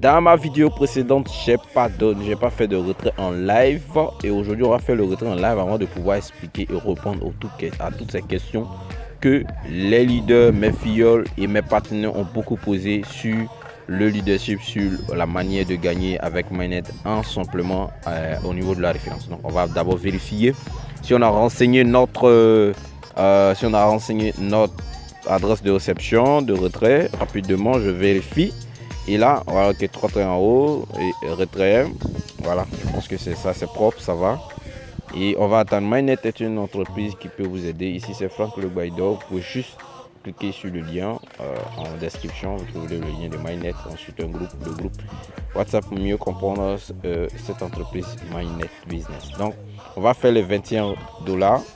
Dans ma vidéo précédente, j'ai pas fait de retrait en live et aujourd'hui on va faire le retrait en live avant de pouvoir expliquer et répondre à toutes ces questions que les leaders, mes filleuls et mes partenaires ont beaucoup posé sur le leadership, sur la manière de gagner avec Mainnet en simplement au niveau de la référence. Donc on va d'abord vérifier si on a renseigné notre adresse de réception, de retrait. Rapidement, je vérifie. Et là, voilà que 3 traits en haut et retrait. Voilà, je pense que c'est ça, c'est propre, ça va. Et on va attendre. Mainnet est une entreprise qui peut vous aider. Ici, c'est Franck Le Guaido. Vous pouvez juste cliquer sur le lien en description. Vous trouverez le lien de Mainnet. Ensuite, le groupe WhatsApp pour mieux comprendre cette entreprise Mainnet Business. Donc, on va faire les $21.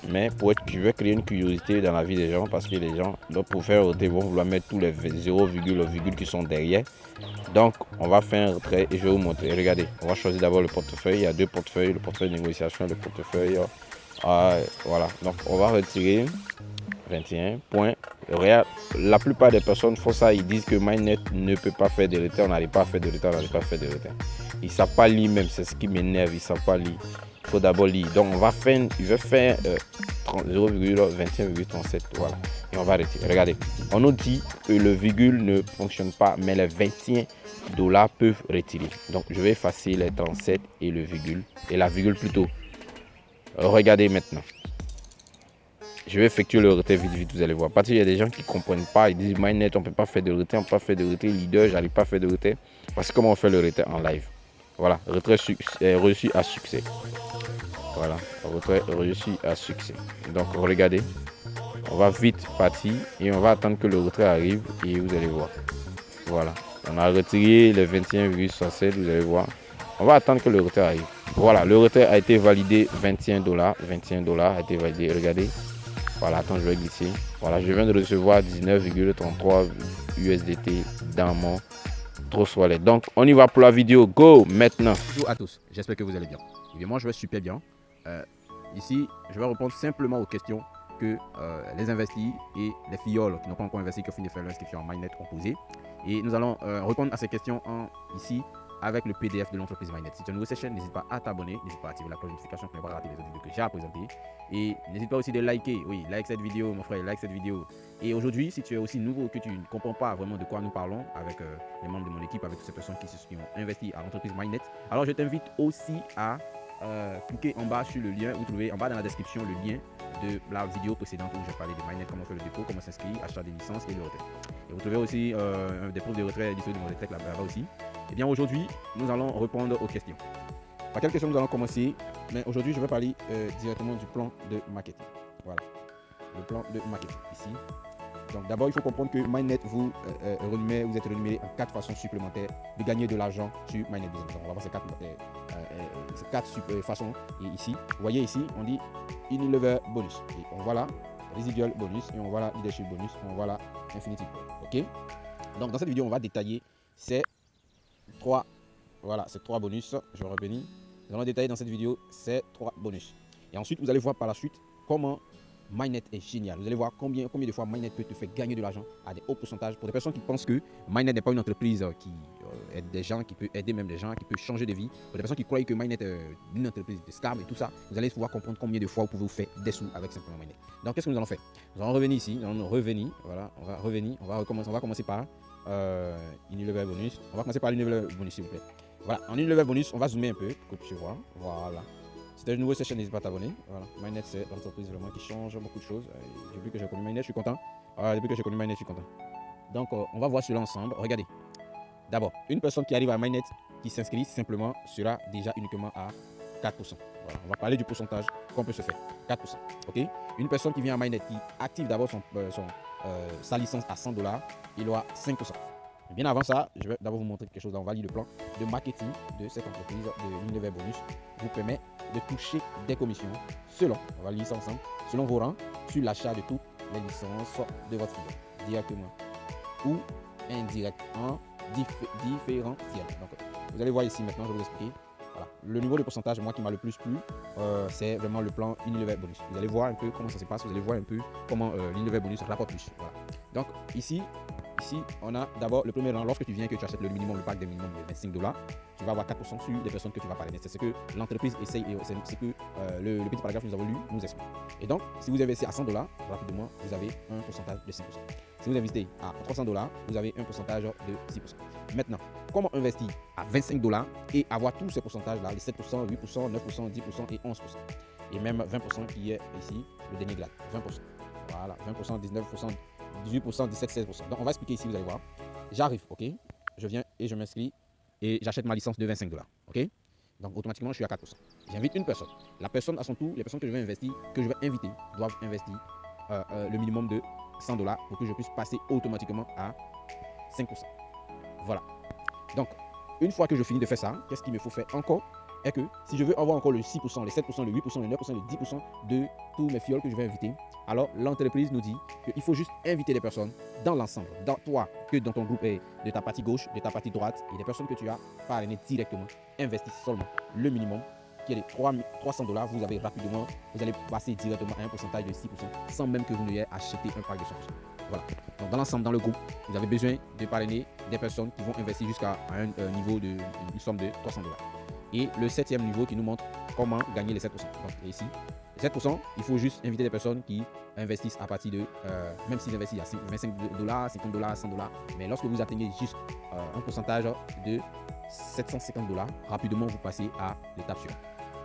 Mais je vais créer une curiosité dans la vie des gens parce que les gens, pour faire retrait, vont vouloir mettre tous les 0, qui sont derrière. Donc, on va faire un retrait et je vais vous montrer. Regardez, on va choisir d'abord le portefeuille. Il y a deux portefeuilles, le portefeuille de négociation et le portefeuille. Voilà, donc on va retirer 21 points. Regarde, la plupart des personnes font ça. Ils disent que Mainnet ne peut pas faire de retrait. On n'arrive pas à faire de retrait, on n'arrive pas à faire de retrait. Ils ne savent pas lire même, c'est ce qui m'énerve. Ils ne savent pas lire. Il faut d'abord lire. Donc, je vais faire 0,21,37. Voilà. Et on va retirer. Regardez, on nous dit que le virgule ne fonctionne pas, mais les $21 peuvent retirer. Donc, je vais effacer les 37 et le virgule, et la virgule plutôt. Regardez maintenant. Je vais effectuer le retrait vite, vous allez voir. Parce qu'il y a des gens qui ne comprennent pas. Ils disent Mainnet, on ne peut pas faire de retrait, on ne peut pas faire de retrait. Leader, j'arrive pas à faire de retrait. Parce que comment on fait le retrait en live? Voilà, retrait reçu à succès. Voilà, retrait reçu à succès. Donc regardez, on va vite partir et on va attendre que le retrait arrive et vous allez voir. Voilà, on a retiré les 21,67, vous allez voir. On va attendre que le retrait arrive. Voilà, le retrait a été validé, $21. $21 a été validé, regardez. Voilà, attends, je vais glisser. Voilà, je viens de recevoir 19,33 USDT dans mon Trust Wallet. Donc, on y va pour la vidéo. Go maintenant. Bonjour à tous, j'espère que vous allez bien. Et bien moi, je vais super bien. Ici, je vais répondre simplement aux questions que les investis et les filleuls qui n'ont pas encore investi, qui ont fini de faire l'inscription en Mainnet ont posées. Et nous allons répondre à ces questions ici avec le PDF de l'entreprise Mainnet. Si tu es nouveau sur cette chaîne, n'hésite pas à t'abonner, n'hésite pas à activer la cloche de notification pour ne pas rater les autres vidéos que j'ai à présenter. Et n'hésite pas aussi de liker, oui, like cette vidéo mon frère, like cette vidéo. Et aujourd'hui, si tu es aussi nouveau, que tu ne comprends pas vraiment de quoi nous parlons avec les membres de mon équipe, avec toutes ces personnes qui ont investi à l'entreprise Mainnet, alors je t'invite aussi à cliquer en bas sur le lien, vous trouvez en bas dans la description le lien de la vidéo précédente où je parlais de Mainnet, comment faire le dépôt, comment s'inscrire, acheter des licences et le retrait. Et vous trouvez aussi des preuves de retrait disponibles de mon retrait là-bas aussi. Et bien aujourd'hui, nous allons répondre aux questions. Par quelles questions nous allons commencer? Mais aujourd'hui, je vais parler directement du plan de marketing. Voilà, le plan de marketing ici. Donc d'abord, il faut comprendre que Mainnet vous êtes rémunéré en 4 façons supplémentaires de gagner de l'argent sur Mainnet Business. Donc on va voir ces 4 façons. Et ici, vous voyez ici, on dit Unilever bonus. Et on voit là Residual bonus et on voit là Leadership bonus, on voit là Infinity bonus. Ok. Donc dans cette vidéo, on va détailler ces 3 bonus. Je vais revenir. Nous allons détailler dans cette vidéo ces 3 bonus. Et ensuite, vous allez voir par la suite comment Mainnet est génial. Vous allez voir combien de fois Mainnet peut te faire gagner de l'argent à des hauts pourcentages. Pour des personnes qui pensent que Mainnet n'est pas une entreprise qui aide des gens, qui peut aider même des gens, qui peut changer de vie. Pour des personnes qui croient que Mainnet est une entreprise de scam et tout ça, vous allez pouvoir comprendre combien de fois vous pouvez vous faire des sous avec simplement Mainnet. Donc qu'est-ce que nous allons faire? Nous allons revenir ici, voilà, on va commencer par Unilever bonus. On va commencer par Unilever bonus s'il vous plaît. Voilà, en Unilever bonus, on va zoomer un peu pour que tu vois. Voilà. Si tu es nouveau sur cette chaîne, n'hésite pas à t'abonner. Voilà. Mainnet, c'est l'entreprise vraiment qui change beaucoup de choses. Depuis que j'ai connu Mainnet, je suis content. Donc, on va voir cela ensemble. Regardez. D'abord, une personne qui arrive à Mainnet, qui s'inscrit simplement, sera déjà uniquement à 4%. Voilà. On va parler du pourcentage qu'on peut se faire. 4%. Ok. Une personne qui vient à Mainnet, qui active d'abord sa licence à $100, il aura 5%. Bien avant ça, je vais d'abord vous montrer quelque chose. On va lire le plan de marketing de cette entreprise de Unilever Bonus. Vous permet de toucher des commissions selon, on va lire ça ensemble, selon vos rangs sur l'achat de toutes les licences de votre filiale, directement ou indirectement différentiel. Donc, vous allez voir ici maintenant, je vais vous expliquer. Voilà. Le niveau de pourcentage, moi qui m'a le plus plu, c'est vraiment le plan Unilever Bonus. Vous allez voir un peu comment ça se passe, vous allez voir un peu comment l'Unilever Bonus rapporte plus. Voilà. Donc ici, ici, on a d'abord le premier rang. Lorsque tu viens, que tu achètes le minimum, le pack de minimum de $25, tu vas avoir 4% sur les personnes que tu vas parrainer. C'est ce que l'entreprise essaye et c'est que le petit paragraphe que nous avons lu nous explique. Et donc, si vous investissez à $100, rapidement, vous avez un pourcentage de 6%. Si vous investissez à $300, vous avez un pourcentage de 6%. Maintenant, comment investir à $25 et avoir tous ces pourcentages-là, les 7%, 8%, 9%, 10% et 11%. Et même 20% qui est ici, le dernier grade, 20%. Voilà, 20%, 19%, 18%, 17%, 16%. Donc, on va expliquer ici, vous allez voir. J'arrive, ok? Je viens et je m'inscris et j'achète ma licence de $25, ok? Donc, automatiquement, je suis à 4%. J'invite une personne. La personne, à son tour, les personnes que je vais investir, que je vais inviter, doivent investir le minimum de $100 pour que je puisse passer automatiquement à 5%. Voilà. Donc, une fois que je finis de faire ça, qu'est-ce qu'il me faut faire encore? Est que si je veux avoir encore le 6%, le 7%, le 8%, le 9%, le 10% de tous mes fioles que je vais inviter, alors l'entreprise nous dit qu'il faut juste inviter les personnes dans l'ensemble, dans toi, que dans ton groupe est de ta partie gauche, de ta partie droite, et les personnes que tu as parrainées directement, investissent seulement le minimum qui est de $300, vous allez passer directement à un pourcentage de 6% sans même que vous n'ayez acheté un pack de 100%. Voilà. Donc dans l'ensemble, dans le groupe, vous avez besoin de parrainer des personnes qui vont investir jusqu'à un niveau d'une somme de $300. Et le 7e niveau qui nous montre comment gagner les 7%. Donc ici, les 7%, il faut juste inviter des personnes qui investissent à partir de, même s'ils investissent à $25, $50, $100, mais lorsque vous atteignez juste un pourcentage de $750, rapidement vous passez à l'étape suivante.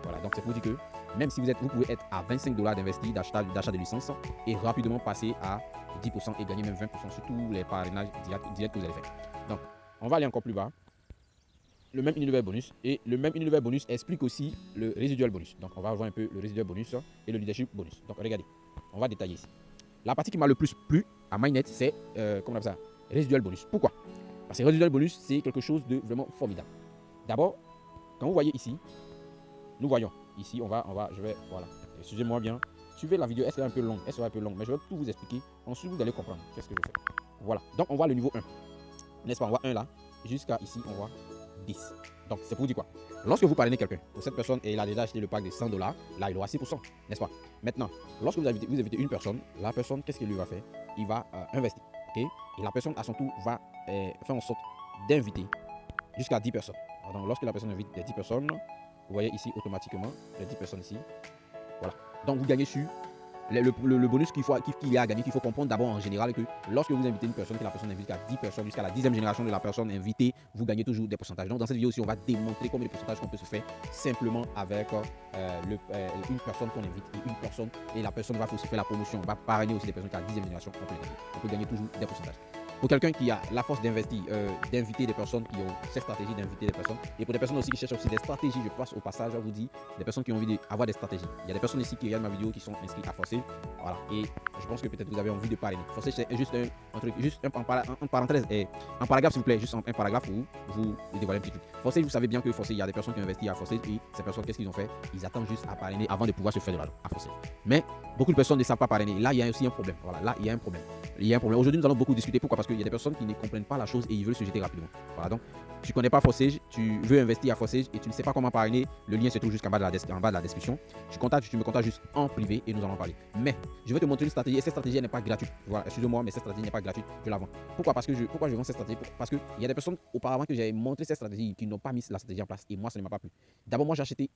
Voilà, donc c'est pour dire que même si vous pouvez être à $25 d'investi, d'achat de licence et rapidement passer à 10% et gagner même 20% sur tous les parrainages directs que vous allez faire. Donc, on va aller encore plus bas. Le même Unilever bonus et le même Unilever bonus explique aussi le residual bonus. Donc, on va voir un peu le residual bonus et le leadership bonus. Donc, regardez, on va détailler ici. La partie qui m'a le plus plu à MyNet, c'est, comment on appelle ça, residual bonus. Pourquoi? Parce que residual bonus, c'est quelque chose de vraiment formidable. D'abord, quand vous voyez ici, nous voyons ici, je vais, voilà, excusez-moi bien, suivez la vidéo, elle sera un peu longue, mais je vais tout vous expliquer, ensuite vous allez comprendre qu'est-ce que je fais. Voilà, donc on voit le niveau 1, n'est-ce pas, on voit 1 là, jusqu'à ici, on voit 10. Donc c'est pour dire quoi? Lorsque vous parrainez quelqu'un, pour cette personne, et il a déjà acheté le pack de $100, là il aura 6%, n'est-ce pas? Maintenant, lorsque vous invitez une personne, la personne, qu'est-ce qu'il lui va faire? Il va investir, ok? Et la personne à son tour va faire en sorte d'inviter jusqu'à 10 personnes. Donc lorsque la personne invite les 10 personnes, vous voyez ici automatiquement les 10 personnes ici. Voilà. Donc vous gagnez sur le bonus qu'il y a à gagner, qu'il faut comprendre d'abord en général que lorsque vous invitez une personne, que la personne invite à 10 personnes, jusqu'à la 10e génération de la personne invitée, vous gagnez toujours des pourcentages. Donc dans cette vidéo aussi, on va démontrer combien de pourcentages qu'on peut se faire simplement avec une personne qu'on invite et la personne va se faire la promotion, on va parrainer aussi des personnes qui ont la 10e génération, on peut gagner toujours des pourcentages. Pour quelqu'un qui a la force d'investir, d'inviter des personnes qui ont cette stratégie d'inviter des personnes, et pour des personnes aussi qui cherchent aussi des stratégies, je passe au passage, je vous dis, des personnes qui ont envie d'avoir des stratégies. Il y a des personnes ici qui regardent ma vidéo qui sont inscrites à Forsage, voilà, et je pense que peut-être vous avez envie de parrainer. Forsage, c'est juste un truc, juste en parenthèse, un paragraphe s'il vous plaît, juste un paragraphe où vous dévoilez un petit truc. Forsage, vous savez bien que Forsage, il y a des personnes qui ont investi à Forsage et ces personnes, qu'est-ce qu'ils ont fait? Ils attendent juste à parrainer avant de pouvoir se faire de l'argent à Forsage. Mais beaucoup de personnes ne savent pas parrainer. Là, il y a aussi un problème. Voilà, là, il y a un problème. Aujourd'hui, nous allons beaucoup discuter. Pourquoi? Parce qu'il y a des personnes qui ne comprennent pas la chose et ils veulent se jeter rapidement. Voilà, donc tu connais pas Forsage, tu veux investir à Forsage et tu ne sais pas comment parrainer. Le lien se trouve jusqu'en bas de la description. Tu me contactes juste en privé et nous allons parler. Mais je vais te montrer une stratégie et cette stratégie n'est pas gratuite. Voilà, excusez-moi, mais cette stratégie n'est pas gratuite. Je la vends. Pourquoi? Pourquoi je vends cette stratégie? Parce qu'il y a des personnes auparavant que j'avais montré cette stratégie qui n'ont pas mis la stratégie en place et moi ça ne m'a pas plu. D'abord, moi j'ai acheté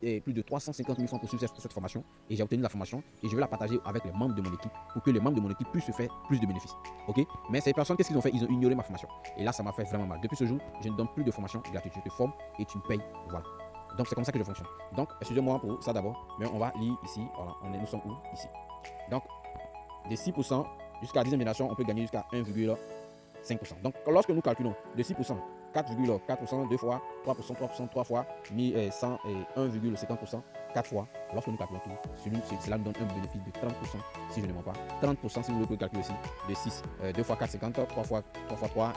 plus de 350 000 francs pour suivre cette formation et j'ai obtenu la formation et je vais la partager avec les membres de mon équipe pour que les membres de mon équipe puissent se faire plus de bénéfices. Ok? Mais ces personnes, qu'est-ce qu'ils ont fait? Ils ont ignoré ma formation. Et là, ça m'a fait vraiment mal. Depuis ce jour, je ne donne plus de formation gratuite. Je te forme et tu me payes. Voilà. Donc, c'est comme ça que je fonctionne. Donc, excusez-moi pour ça d'abord. Mais on va lire ici. Voilà. Nous sommes où? Ici. Donc, de 6% jusqu'à la 10e génération, on peut gagner jusqu'à 1,5%. Donc, lorsque nous calculons de 6%, 4,4%, 2 fois, 3%, 3 fois, 100 et 1,50%, 4 fois. Lorsque nous calculons tout, cela nous donne un bénéfice de 30%, si je ne mens pas. 30% si vous voulez calculer aussi, de 6, 2 fois 4, 50, 3 fois 3,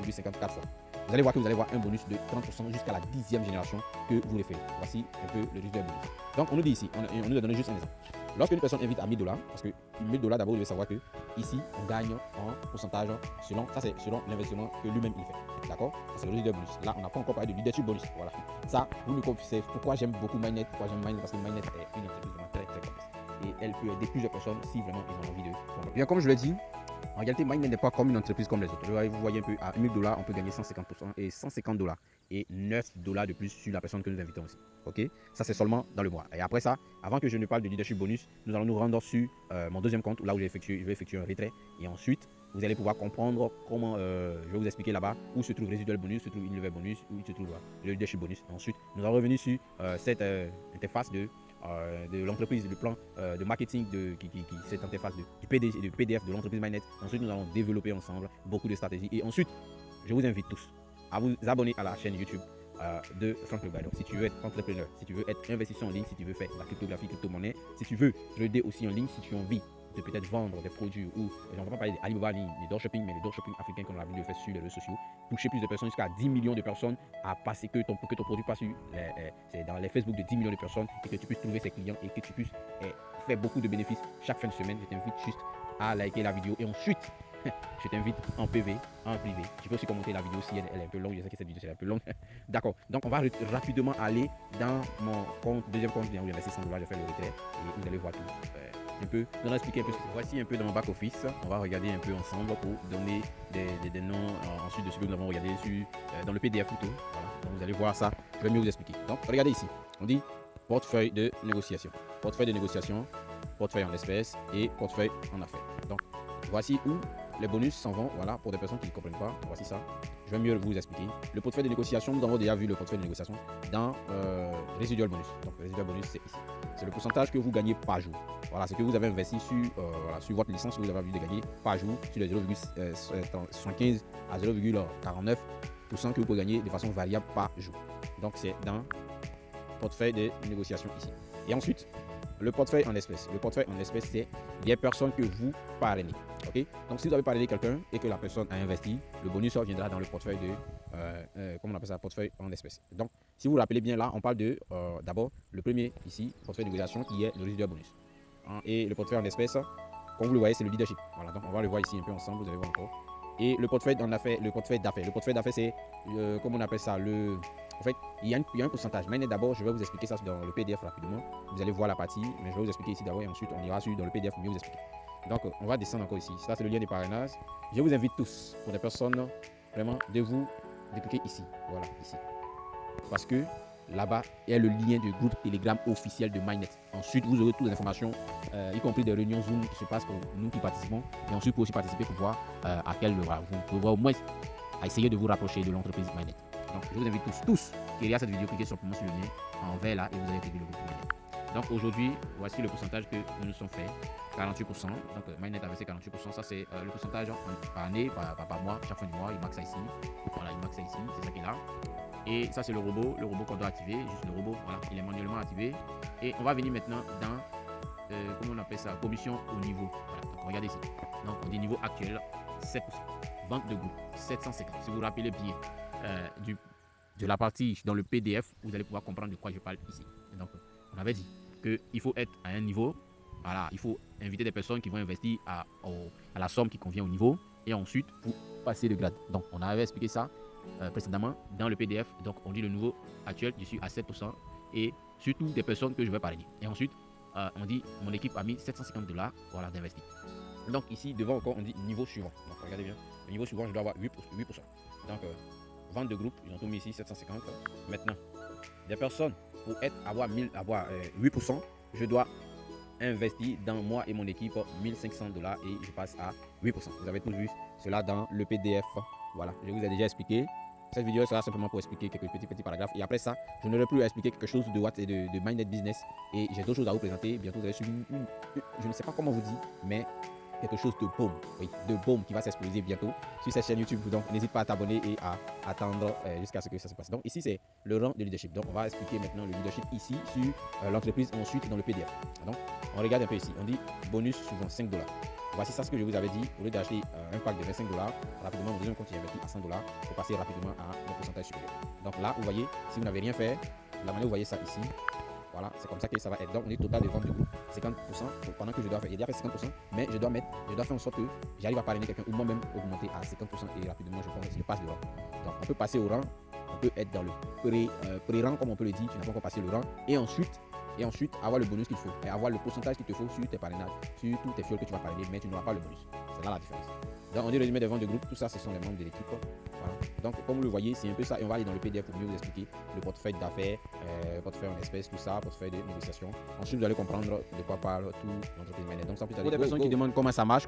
1,54 fois. Vous allez voir que vous allez avoir un bonus de 30% jusqu'à la 10e génération que vous voulez faire. Voici un peu le résultat bonus. Donc, on nous dit ici, on nous a donné juste un exemple. Lorsque une personne invite à $1000, parce que $1000 d'abord, vous devez savoir que ici, on gagne en pourcentage selon l'investissement que lui-même il fait. D'accord? Ça, c'est le leader bonus. Là, on n'a pas encore parlé de leadership bonus. Voilà. Ça, vous le c'est pourquoi j'aime beaucoup MyNet. Parce que MyNet est une entreprise vraiment très, très complexe. Et elle peut aider plusieurs personnes si vraiment ils ont envie de. Bien, comme je l'ai dit, réalité, MindNet n'est pas comme une entreprise comme les autres. Vous voyez un peu, à 1000 $, on peut gagner 150% et 150 $ et 9 $ de plus sur la personne que nous invitons aussi. Ok, ça c'est seulement dans le mois. Et après ça, avant que je ne parle de leadership bonus, nous allons nous rendre sur mon deuxième compte, là où je vais effectuer un retrait. Et ensuite, vous allez pouvoir comprendre comment, je vais vous expliquer là-bas où se trouve résiduel bonus, se trouve level bonus, où il se trouve le leadership bonus. Et ensuite, nous allons revenir sur cette interface de l'entreprise, le plan de marketing cette interface du PDF de l'entreprise MindNet. Ensuite, nous allons développer ensemble beaucoup de stratégies. Et ensuite, je vous invite tous à vous abonner à la chaîne YouTube de Frank Le Guider. Si tu veux être entrepreneur, si tu veux être investisseur en ligne, si tu veux faire la cryptographie, crypto-monnaie, si tu veux trader aussi en ligne, si tu as envie de peut-être vendre des produits ou, j'en vais pas parler d'Alibaba en ligne, des dropshipping, mais les dropshipping africains qu'on a vu de faire sur les réseaux sociaux, toucher plus de personnes, jusqu'à 10 millions de personnes, à passer que ton produit passe dans les Facebook de 10 millions de personnes et que tu puisses trouver ses clients et que tu puisses faire beaucoup de bénéfices chaque fin de semaine. Je t'invite juste à liker la vidéo et ensuite, je t'invite en PV, en privé. Tu peux aussi commenter la vidéo si elle est un peu longue. Je sais que cette vidéo c'est un peu longue. D'accord. Donc on va rapidement aller dans mon compte, deuxième compte, où il y a 600 $. Je fais le retrait et vous allez voir tout. Un peu, nous allons expliquer un peu ce que c'est. Voici un peu dans mon back office. On va regarder un peu ensemble pour donner des noms ensuite de ce que nous avons regardé dans le PDF plutôt. Voilà. Donc vous allez voir ça. Je vais mieux vous expliquer. Donc regardez ici. On dit portefeuille de négociation. Portefeuille de négociation, portefeuille en espèces et portefeuille en affaires. Donc voici où les bonus s'en vont, voilà, pour des personnes qui ne comprennent pas. Voici ça. Je vais mieux vous expliquer. Le portefeuille de négociation, nous avons déjà vu le portefeuille de négociation dans Residual Bonus. Donc, Residual Bonus, c'est ici. C'est le pourcentage que vous gagnez par jour. Voilà, ce que vous avez investi sur votre licence que vous avez envie de gagner par jour sur les 0,75 à 0,49% que vous pouvez gagner de façon variable par jour. Donc, c'est dans portefeuille de négociation ici. Et ensuite, le portefeuille en espèces. Le portefeuille en espèces, c'est les personnes que vous parrainez. Ok. Donc, si vous avez parrainé quelqu'un et que la personne a investi, le bonus viendra dans le portefeuille de, comment on appelle ça, portefeuille en espèces. Donc, si vous vous rappelez bien là, on parle de, d'abord, le premier ici, portefeuille de négociation, qui est le résiduel bonus. Et le portefeuille en espèces, comme vous le voyez, c'est le leadership. Voilà, donc on va le voir ici un peu ensemble, vous allez voir encore. Et le portefeuille d'affaires, le portefeuille d'affaires, c'est, comment on appelle ça, en fait, il y a un pourcentage. Mais d'abord, je vais vous expliquer ça dans le PDF rapidement. Vous allez voir la partie, mais je vais vous expliquer ici d'abord et ensuite on ira dans le PDF pour mieux vous expliquer. Donc, on va descendre encore ici. Ça, c'est le lien des parrainages. Je vous invite tous, pour des personnes, vraiment, de cliquer ici. Voilà, ici. Parce que là-bas, il y a le lien du groupe Telegram officiel de MindNet. Ensuite, vous aurez toutes les informations, y compris des réunions Zoom qui se passent pour nous qui participons. Et ensuite, pour aussi participer pour voir à quel vous pouvez voir au moins à essayer de vous rapprocher de l'entreprise MindNet. Donc, je vous invite tous qui regardent cette vidéo, cliquez simplement sur le lien en vert là et vous allez intégrer le groupe MindNet. Donc, aujourd'hui, voici le pourcentage que nous nous sommes fait. 48%. Donc, MindNet a versé 48%. Ça, c'est le pourcentage par année, par mois, chaque fin du mois. Il marque ça ici. Voilà, il marque ça ici. C'est ça qui est là. Et ça, c'est le robot qu'on doit activer. Juste le robot, voilà, il est manuellement activé. Et on va venir maintenant dans, comment on appelle ça, commission au niveau. Voilà, donc regardez ici. Donc, on dit niveau actuel, 7%. Vente de groupe, 750. Si vous vous rappelez bien de la partie dans le PDF, vous allez pouvoir comprendre de quoi je parle ici. Et donc, on avait dit qu'il faut être à un niveau. Voilà, il faut inviter des personnes qui vont investir à la somme qui convient au niveau. Et ensuite, pour passer de grade. Donc, on avait expliqué ça précédemment dans le PDF. Donc, on dit le niveau actuel, je suis à 7%. Et surtout des personnes que je vais parrainer. Et ensuite, on dit mon équipe a mis 750 $, voilà, d'investir. Donc, ici, devant encore, on dit niveau suivant. Donc, regardez bien. Le niveau suivant, je dois avoir 8%. Donc, vente de groupe, ils ont tout mis ici, 750. Maintenant, des personnes, pour avoir 8%, je dois investir dans moi et mon équipe 1500 $ et je passe à 8%. Vous avez tous vu cela dans le PDF. Voilà, je vous ai déjà expliqué. Cette vidéo sera simplement pour expliquer quelques petits paragraphes. Et après ça, je n'aurai plus à expliquer quelque chose de Watt et de MindNet Business. Et j'ai d'autres choses à vous présenter. Bientôt, vous allez suivre je ne sais pas comment vous dire, mais quelque chose de boom. Oui, de boom qui va s'exploser bientôt sur cette chaîne YouTube. Donc, n'hésite pas à t'abonner et à attendre jusqu'à ce que ça se passe. Donc, ici, c'est le rang de leadership. Donc, on va expliquer maintenant le leadership ici sur l'entreprise, ensuite dans le PDF. Donc, on regarde un peu ici. On dit bonus suivant 5 $. Voici ça ce que je vous avais dit. Au lieu d'acheter un pack de 25 $, rapidement, mon deuxième compte, il investi à 100 $. Il faut passer rapidement à un pourcentage supérieur. Donc là, vous voyez, si vous n'avez rien fait, la manière vous voyez ça ici, voilà, c'est comme ça que ça va être. Donc, on est total de vente du groupe 50% pendant que je dois faire. Il y a déjà fait 50%, mais je dois faire en sorte que j'arrive à parrainer quelqu'un ou moi-même augmenter à 50% et rapidement je passe le rang. Donc, on peut passer au rang, on peut être dans le pré-rang, comme on peut le dire, tu n'as pas encore passé le rang. Et ensuite, et ensuite avoir le bonus qu'il faut et avoir le pourcentage qu'il te faut sur tes parrainages, sur tous tes fioles que tu vas parrainer, mais tu n'auras pas le bonus. C'est là la différence. Donc, on dit résumé des ventes de groupe, tout ça, ce sont les membres de l'équipe. Voilà. Donc, comme vous le voyez, c'est un peu ça. Et on va aller dans le PDF pour mieux vous expliquer le portefeuille d'affaires, portefeuille en espèces, tout ça, portefeuille de négociation. Ensuite, vous allez comprendre de quoi parle tout l'entreprise Mainnet. Donc, sans plus tarder, pour des personnes qui demandent comment ça marche,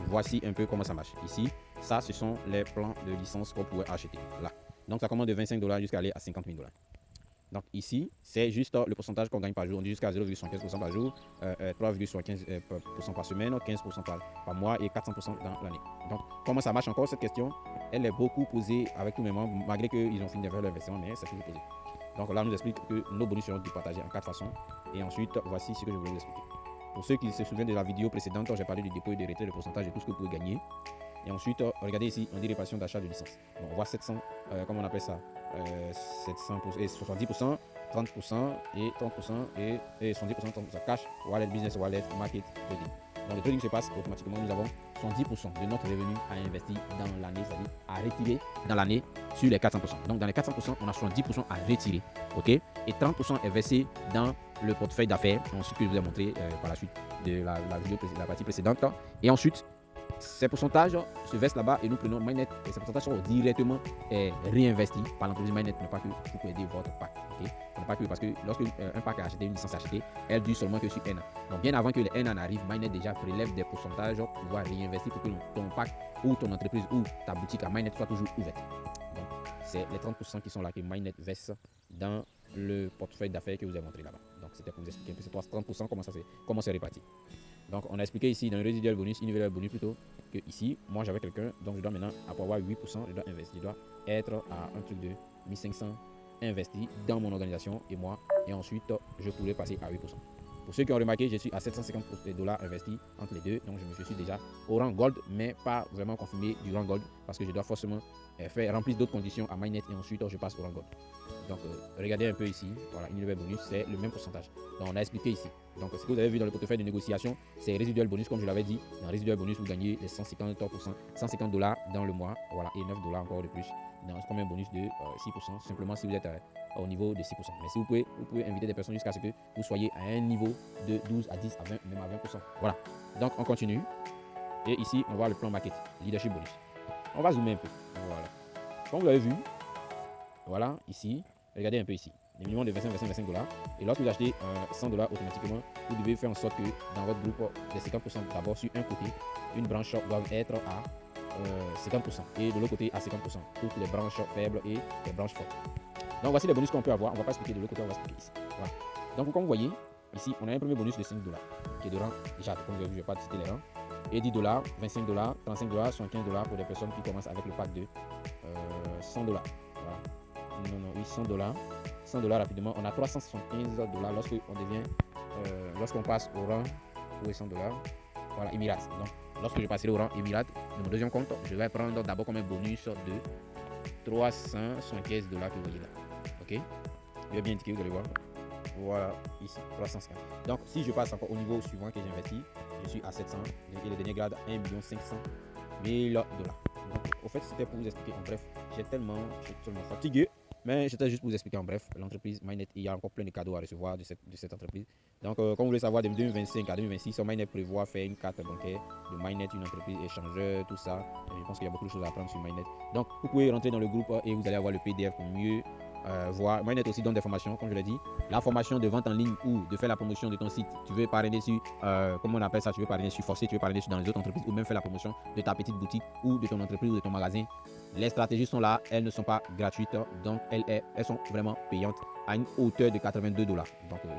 voici un peu comment ça marche. Ici, ça, ce sont les plans de licence qu'on pourrait acheter. Là. Donc, ça commence de $25 jusqu'à aller à $50 000. Donc ici, c'est juste le pourcentage qu'on gagne par jour. On dit jusqu'à 0,75% par jour, 3,75% par semaine, 15% par mois et 400% dans l'année. Donc comment ça marche encore cette question? Elle est beaucoup posée avec tous mes membres, malgré qu'ils ont fini de faire l'investissement, mais c'est toujours posé. Donc là, on nous explique que nos bonus seront partagés en 4 façons. Et ensuite, voici ce que je voulais vous expliquer. Pour ceux qui se souviennent de la vidéo précédente, j'ai parlé du dépôt et de retrait, le pourcentage de tout ce que vous pouvez gagner. Et ensuite, regardez ici, on dit répartition d'achat de licence. Donc, on voit 700, comment on appelle ça 700 et 70%, 30% et 30% et 70%, 30% cash, wallet, business, wallet, market, trading. Donc le trading se passe automatiquement, nous avons 70% de notre revenu à investir dans l'année, c'est-à-dire à retirer dans l'année sur les 400%. Donc dans les 400%, on a 70% à retirer, ok? Et 30% est versé dans le portefeuille d'affaires, ensuite que je vous ai montré par la suite de la vidéo, la partie précédente. Et ensuite, ces pourcentages se versent là-bas et nous prenons Mainnet et ces pourcentages sont directement réinvestis par l'entreprise Mainnet pour ne pas que vous pouvez aider votre pack. Okay? Ne pas que, parce que lorsque un pack est acheté, une licence est achetée, elle dure seulement que sur un an. Donc bien avant que les 1 an arrive, Mainnet déjà prélève des pourcentages pour pouvoir réinvestir pour que ton pack ou ton entreprise ou ta boutique à Mainnet soit toujours ouverte. Donc c'est les 30% qui sont là que Mainnet verse dans le portefeuille d'affaires que vous avez montré là-bas. Donc c'était pour vous expliquer un peu ces 30% comment c'est réparti. Donc on a expliqué ici dans le résiduel bonus, individuel bonus plutôt, que ici, moi j'avais quelqu'un, donc je dois maintenant, pour avoir 8%, je dois investir, je dois être à un truc de 1500 investis dans mon organisation et moi, et ensuite je pourrais passer à 8%. Pour ceux qui ont remarqué, je suis à $750 investis entre les deux, donc je suis déjà au rang gold, mais pas vraiment confirmé du rang gold, parce que je dois forcément remplir d'autres conditions à Mainnet et ensuite je passe au rang gold. Donc regardez un peu ici, voilà, individuel bonus, c'est le même pourcentage. Donc on a expliqué ici. Donc ce que vous avez vu dans le portefeuille de négociation, c'est résiduel bonus, comme je l'avais dit. Dans résiduel bonus, vous gagnez les $150 dans le mois, voilà, et $9 encore de plus. C'est comme un bonus de 6%, simplement si vous êtes au niveau de 6%. Mais si vous pouvez inviter des personnes jusqu'à ce que vous soyez à un niveau de 12 à 10 à 20, même à 20%. Voilà. Donc on continue. Et ici, on voit le plan market, leadership bonus. On va zoomer un peu. Voilà. Comme vous l'avez vu, voilà, ici, regardez un peu ici. Le minimum de $25. Et lorsque vous achetez $100 automatiquement, vous devez faire en sorte que dans votre groupe, les 50% d'abord sur un côté, une branche doit être à 50% et de l'autre côté à 50%. Toutes les branches faibles et les branches fortes. Donc voici les bonus qu'on peut avoir. On ne va pas expliquer de l'autre côté, on va expliquer ici. Voilà. Donc comme vous voyez, ici, on a un premier bonus de $5 qui est de rang, déjà, comme vous avez vu, je ne vais pas citer les rangs. Et $10, $25, $35, $75 pour des personnes qui commencent avec le pack de $100. Voilà. Oui, $100 rapidement. On a $375 lorsqu'on passe au rang où est $100. Voilà, Emirates. Donc, lorsque je passerai au rang Emirates, de mon deuxième compte, je vais prendre d'abord comme un bonus de $375 que vous voyez là. Ok? Je vais bien indiquer, vous allez voir. Voilà, ici, 350. Donc, si je passe encore au niveau suivant que j'ai investi, je suis à 700 et le dernier grade 1 500 000 $. Donc, au fait, c'était pour vous expliquer en bref. Je suis tellement fatigué. Mais c'était juste pour vous expliquer en bref, l'entreprise Mainnet, il y a encore plein de cadeaux à recevoir de cette entreprise. Donc, comme vous voulez savoir, de 2025 à 2026, Mainnet prévoit faire une carte bancaire de Mainnet, une entreprise échangeur, tout ça. Et je pense qu'il y a beaucoup de choses à apprendre sur Mainnet. Donc, vous pouvez rentrer dans le groupe et vous allez avoir le PDF pour mieux voir. Mainnet aussi donne des formations, comme je l'ai dit. La formation de vente en ligne ou de faire la promotion de ton site. Tu veux parrainer sur, comment on appelle ça, tu veux parrainer sur Forcé, tu veux parrainer sur dans les autres entreprises ou même faire la promotion de ta petite boutique ou de ton entreprise ou de ton magasin. Les stratégies sont là, elles ne sont pas gratuites, donc elles sont vraiment payantes à une hauteur de $82. Donc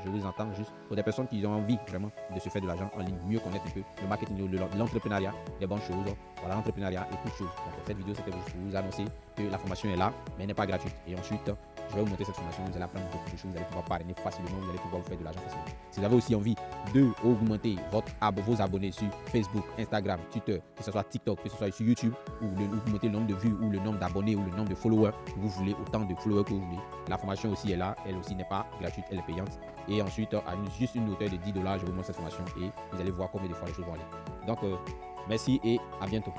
je vous entends juste pour des personnes qui ont envie vraiment de se faire de l'argent en ligne, mieux connaître un peu le marketing, l'entrepreneuriat, les bonnes choses, voilà, l'entrepreneuriat et toutes choses. Donc cette vidéo c'était juste pour vous annoncer que la formation est là, mais elle n'est pas gratuite. Et ensuite, je vais vous montrer cette formation, vous allez apprendre beaucoup de choses, vous allez pouvoir parrainer facilement, vous allez pouvoir vous faire de l'argent facilement. Si vous avez aussi envie de augmenter vos abonnés sur Facebook, Instagram, Twitter, que ce soit TikTok, que ce soit sur YouTube, ou augmenter le nombre de vues, ou le nombre d'abonnés, ou le nombre de followers que vous voulez, autant de followers que vous voulez, la formation aussi est là, elle aussi n'est pas gratuite, elle est payante. Et ensuite, à juste une hauteur de $10, je vous montre cette formation et vous allez voir combien de fois les choses vont aller. Donc, merci et à bientôt.